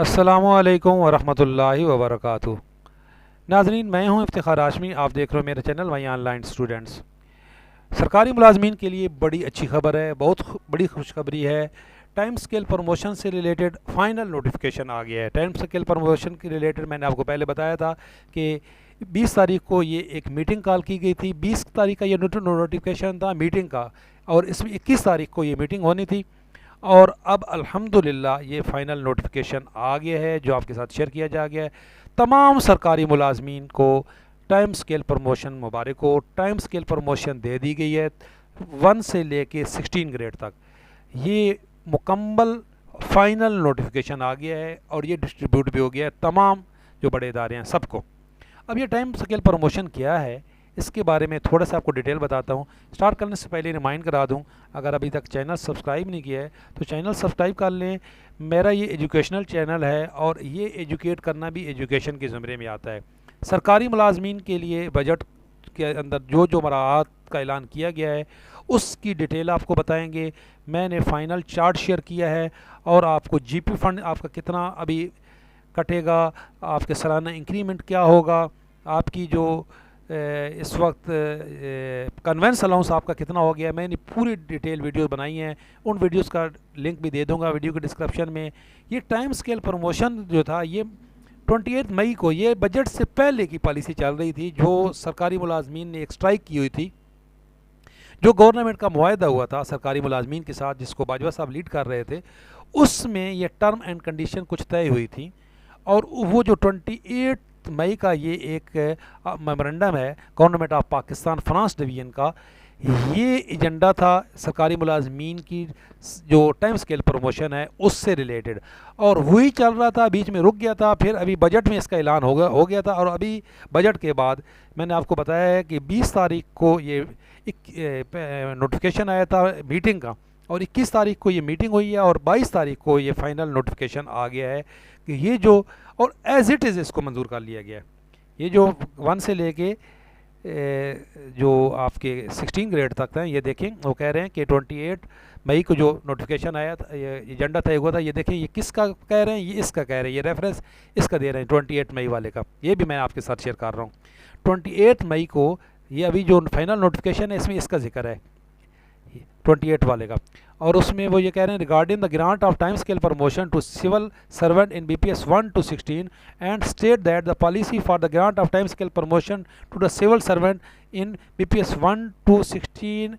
अस्सलामुअलैकुम वरहमतुल्लाहि वबरकातुहू। नाज़रीन, मैं हूं इफ्तिखार हाशमी। आप देख रहे हो मेरा चैनल वही ऑनलाइन स्टूडेंट्स। सरकारी मुलाजमीन के लिए बड़ी अच्छी खबर है, बहुत बड़ी खुशखबरी है। टाइम स्केल प्रमोशन से रिलेटेड फाइनल नोटिफिकेशन आ गया है। टाइम स्केल प्रमोशन के रिलेटेड मैंने आपको पहले बताया था कि 20 तारीख को ये एक मीटिंग कॉल की गई थी। 20 तारीख का ये नोटिफिकेशन था मीटिंग का, और इसमें 21 तारीख को ये मीटिंग होनी थी। और अब अल्हम्दुलिल्लाह ये फ़ाइनल नोटिफिकेशन आ गया है जो आपके साथ शेयर किया जा गया है। तमाम सरकारी मुलाजमीन को टाइम स्केल प्रमोशन मुबारक हो। टाइम स्केल प्रमोशन दे दी गई है 1 से लेके 16 ग्रेड तक। ये मुकम्मल फ़ाइनल नोटिफिकेशन आ गया है और ये डिस्ट्रीब्यूट भी हो गया है तमाम जो बड़े इदारे हैं सबको। अब ये टाइम स्केल प्रमोशन क्या है, इसके बारे में थोड़ा सा आपको डिटेल बताता हूँ। स्टार्ट करने से पहले रिमाइंड करा दूँ, अगर अभी तक चैनल सब्सक्राइब नहीं किया है तो चैनल सब्सक्राइब कर लें। मेरा ये एजुकेशनल चैनल है और ये एजुकेट करना भी एजुकेशन के ज़मरे में आता है। सरकारी मुलाजमीन के लिए बजट के अंदर जो जो मराहत का ऐलान किया गया है उसकी डिटेल आपको बताएंगे। मैंने फ़ाइनल चार्ट शेयर किया है और आपको जीपी फंड आपका कितना अभी कटेगा, आपके सालाना इंक्रीमेंट क्या होगा, आपकी जो इस वक्त कन्वेंस अलाउंस आपका कितना हो गया, मैंने पूरी डिटेल वीडियो बनाई हैं। उन वीडियोस का लिंक भी दे दूंगा वीडियो के डिस्क्रिप्शन में। ये टाइम स्केल प्रमोशन जो था ये 28 मई को, ये बजट से पहले की पॉलिसी चल रही थी जो सरकारी मुलाजमीन ने एक स्ट्राइक की हुई थी। जो गवर्नमेंट का मुआहदा हुआ था सरकारी मुलाजमीन के साथ जिसको बाजवा साहब लीड कर रहे थे, उसमें ये टर्म एंड कंडीशन कुछ तय हुई थी। और वो जो 28 मई का ये एक मेमोरेंडम है government of Pakistan finance division का, ये एजेंडा था सरकारी मुलाजमीन की जो टाइम स्केल प्रमोशन है उससे रिलेटेड, और वही चल रहा था, बीच में रुक गया था। फिर अभी बजट में इसका ऐलान हो गया था, और अभी बजट के बाद मैंने आपको बताया है कि 20 तारीख को ये नोटिफिकेशन आया था मीटिंग का, और 21 तारीख को ये मीटिंग हुई है, और 22 तारीख को ये फाइनल नोटिफिकेशन आ गया है कि ये जो, और एज इट इज़ इसको मंजूर कर लिया गया है। ये जो 1 से लेके जो आपके 16 ग्रेड तक हैं, ये देखें वो कह रहे हैं कि 28 मई को जो नोटिफिकेशन आया था, ये एजेंडा तय हुआ था, ये देखें ये किसका कह रहे हैं, ये इसका कह रहे हैं, ये रेफरेंस इसका दे रहे हैं 28 मई वाले का। ये भी मैं आपके साथ शेयर कर रहा हूँ। 28 मई को ये अभी जो फाइनल नोटिफिकेशन है इसमें इसका जिक्र है 28 वाले का, और उसमें वो ये कह रहे हैं regarding the grant of time scale promotion to civil servant in BPS 1 to 16 and state that the policy for the grant of time scale promotion to the civil servant in BPS 1 to 16,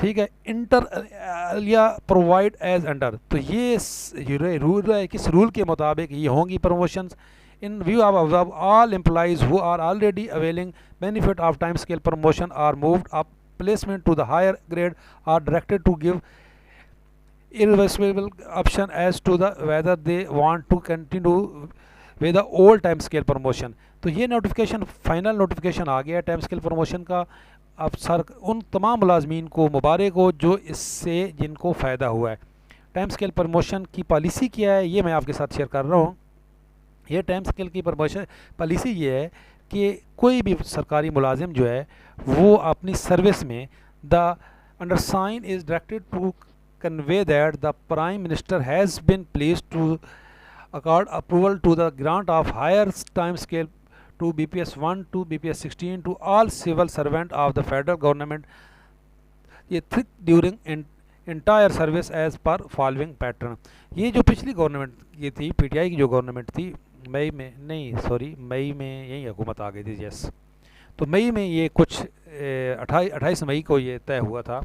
ठीक है, inter या provide as under. तो ये rule है, किस rule के मुताबिक ये होंगी promotions. In view of all employees who are already availing benefit of time scale promotion are moved up placement to the higher grade are directed to give irreversible option as to the whether they want to continue with the old time scale promotion। तो ये notification final notification आ गया time scale promotion का। अब sir उन तमाम मुलाजमीन को मुबारक हो जो इससे जिनको फ़ायदा हुआ है। टाइम स्केल प्रमोशन की पॉलिसी क्या है ये मैं आपके साथ शेयर कर रहा हूँ। ये टाइम स्केल की प्रमोशन पॉलिसी ये है कि कोई भी सरकारी मुलाजिम जो है वो अपनी सर्विस में the undersign is directed to convey that the prime minister has been please to accord approval to the grant of higher time scale to BPS 1 to BPS 16 to all civil servant of the federal government ये थिक during entire service as per following pattern. ये जो पिछली government ये थी PTI की जो government थी, मई में नहीं सॉरी मई में यही हुकूमत आ गई थी, यस। तो मई में ये कुछ 28 मई को ये तय हुआ था।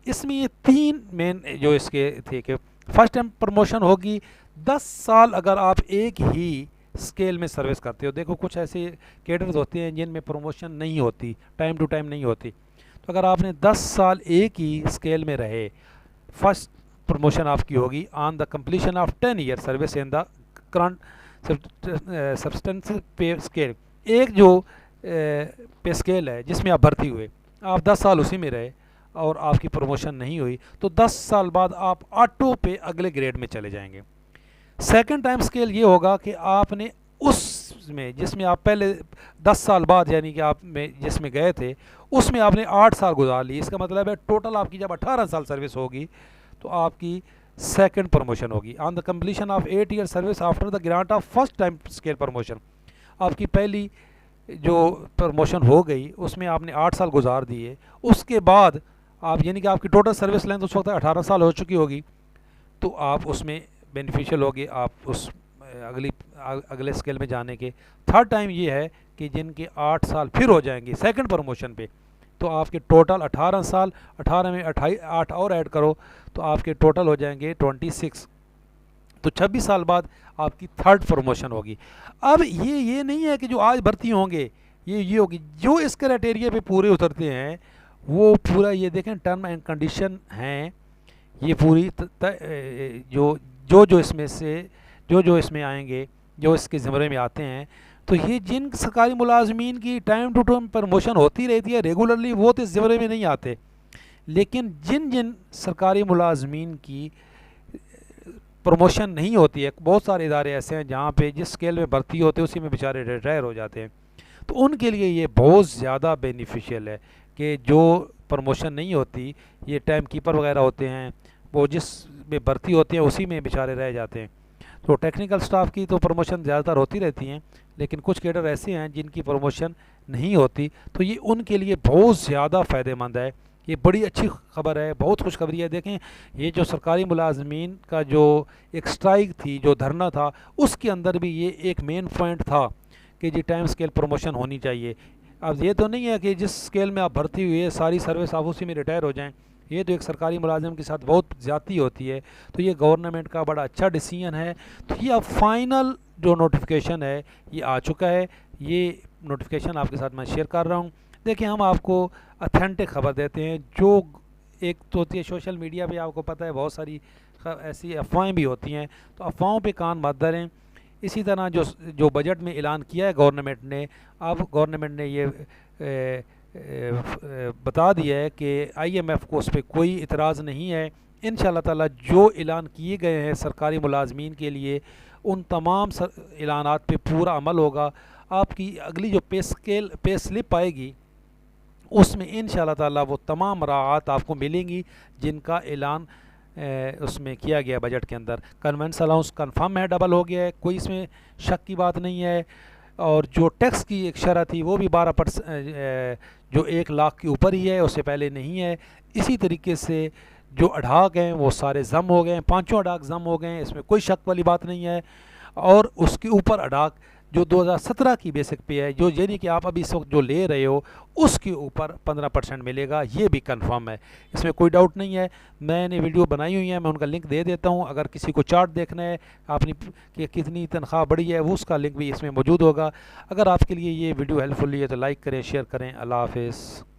इसमें ये 3 मेन जो इसके थे कि फर्स्ट टाइम प्रमोशन होगी 10 साल अगर आप एक ही स्केल में सर्विस करते हो। देखो कुछ ऐसे कैडर्स होते हैं जिनमें प्रमोशन नहीं होती, टाइम टू टाइम नहीं होती। तो अगर आपने 10 साल एक ही स्केल में रहे, फर्स्ट प्रमोशन आपकी होगी on the completion of 10 year service in the current substantial पे स्केल। एक जो पे स्केल है जिसमें आप भर्ती हुए, आप 10 साल उसी में रहे और आपकी प्रमोशन नहीं हुई, तो 10 साल बाद आप ऑटो पे अगले ग्रेड में चले जाएंगे। सेकंड टाइम स्केल ये होगा कि आपने उसमें जिसमें आप पहले 10 साल बाद यानी कि आप में जिसमें गए थे उसमें आपने 8 साल गुजार ली। इसका मतलब है टोटल आपकी जब 18 साल सर्विस होगी तो आपकी सेकंड प्रमोशन होगी। On the completion of 8 year service after the grant of first time scale promotion, आपकी पहली जो प्रमोशन हो गई उसमें आपने 8 साल गुजार दिए, उसके बाद आप यानी कि आपकी टोटल सर्विस लेंथ उस वक्त 18 साल हो चुकी होगी, तो आप उसमें बेनिफिशियल होगे आप उस अगले स्केल में जाने के। थर्ड टाइम ये है कि जिनके 8 साल फिर हो जाएंगे सेकंड प्रमोशन पे, तो आपके टोटल 18 साल, 18 में 8 और ऐड करो तो आपके टोटल हो जाएंगे 26, तो 26 साल बाद आपकी थर्ड प्रमोशन होगी। अब ये नहीं है कि जो आज भर्ती होंगे ये होगी, जो इस क्राइटेरिया पे पूरे उतरते हैं वो पूरा ये देखें टर्म एंड कंडीशन हैं, ये पूरी जो इसमें से जो इसमें आएंगे, जो इसके ज़िम्मे में आते हैं, तो ये जिन सरकारी मुलाजमीन की टाइम टू टाइम प्रमोशन होती रहती है रेगुलरली, वो तो इस ज़िम्मे में नहीं आते। लेकिन जिन सरकारी मुलाजमीन की प्रमोशन नहीं होती है, बहुत सारे इदारे ऐसे हैं जहाँ पे जिस स्केल में भर्ती होते हैं उसी में बेचारे रिटायर हो जाते हैं, तो उनके लिए ये बहुत ज़्यादा बेनिफिशियल है कि जो प्रमोशन नहीं होती, ये टाइम कीपर वगैरह होते हैं, वो जिस में भर्ती होते हैं उसी में बेचारे रह जाते हैं। तो टेक्निकल स्टाफ की तो प्रमोशन ज़्यादातर होती रहती हैं, लेकिन कुछ कैडर ऐसे हैं जिनकी प्रमोशन नहीं होती, तो ये उनके लिए बहुत ज़्यादा फ़ायदेमंद है। ये बड़ी अच्छी खबर है, बहुत खुशखबरी है। देखें, ये जो सरकारी मुलाजमीन का जो एक स्ट्राइक थी, जो धरना था, उसके अंदर भी ये एक मेन पॉइंट था कि जी टाइम स्केल प्रमोशन होनी चाहिए। अब ये तो नहीं है कि जिस स्केल में आप भर्ती हुई है सारी सर्विस आप उसी में रिटायर हो जाएं, ये तो एक सरकारी मुलाजिम के साथ बहुत ज़्यादती होती है। तो ये गवर्नमेंट का बड़ा अच्छा डिसीजन है। तो ये अब फाइनल जो नोटिफिकेशन है ये आ चुका है, ये नोटिफिकेशन आपके साथ मैं शेयर कर रहा हूँ। देखिए, हम आपको अथेंटिक खबर देते हैं। जो एक तो होती है सोशल मीडिया पे, आपको पता है बहुत सारी ऐसी अफवाहें भी होती हैं, तो अफवाहों पे कान मत धरें। इसी तरह जो बजट में ऐलान किया है गवर्नमेंट ने, अब गवर्नमेंट ने ये बता दिया है कि IMF को उस पर कोई इतराज़ नहीं है। इंशाअल्लाह ताला जो ऐलान किए गए हैं सरकारी मुलाजमीन के लिए, उन तमाम ऐलानात पे पूरा अमल होगा। आपकी अगली जो पे स्लिप आएगी उसमें इंशाअल्लाह ताला वो तमाम राहत आपको मिलेंगी जिनका ऐलान उसमें किया गया बजट के अंदर। कन्वेंस अलाउंस कन्फर्म है, डबल हो गया है, कोई इसमें शक की बात नहीं है। और जो टैक्स की एक शरह थी वो भी 12% जो 1 लाख के ऊपर ही है, उससे पहले नहीं है। इसी तरीके से जो अढ़ाक हैं वो सारे जम हो गए हैं, 5 अढ़ाक जम हो गए हैं, इसमें कोई शक वाली बात नहीं है। और उसके ऊपर अढ़ाक जो 2017 की बेसिक पे है, जो यानी कि आप अभी इस वक्त जो ले रहे हो उसके ऊपर 15% मिलेगा, ये भी कंफर्म है, इसमें कोई डाउट नहीं है। मैंने वीडियो बनाई हुई है, मैं उनका लिंक दे देता हूँ। अगर किसी को चार्ट देखना है आपने कि कितनी तनख्वाह बढ़ी है, वो उसका लिंक भी इसमें मौजूद होगा। अगर आपके लिए ये वीडियो हेल्पफुल है तो लाइक करें, शेयर करें। अल्लाह हाफिज़।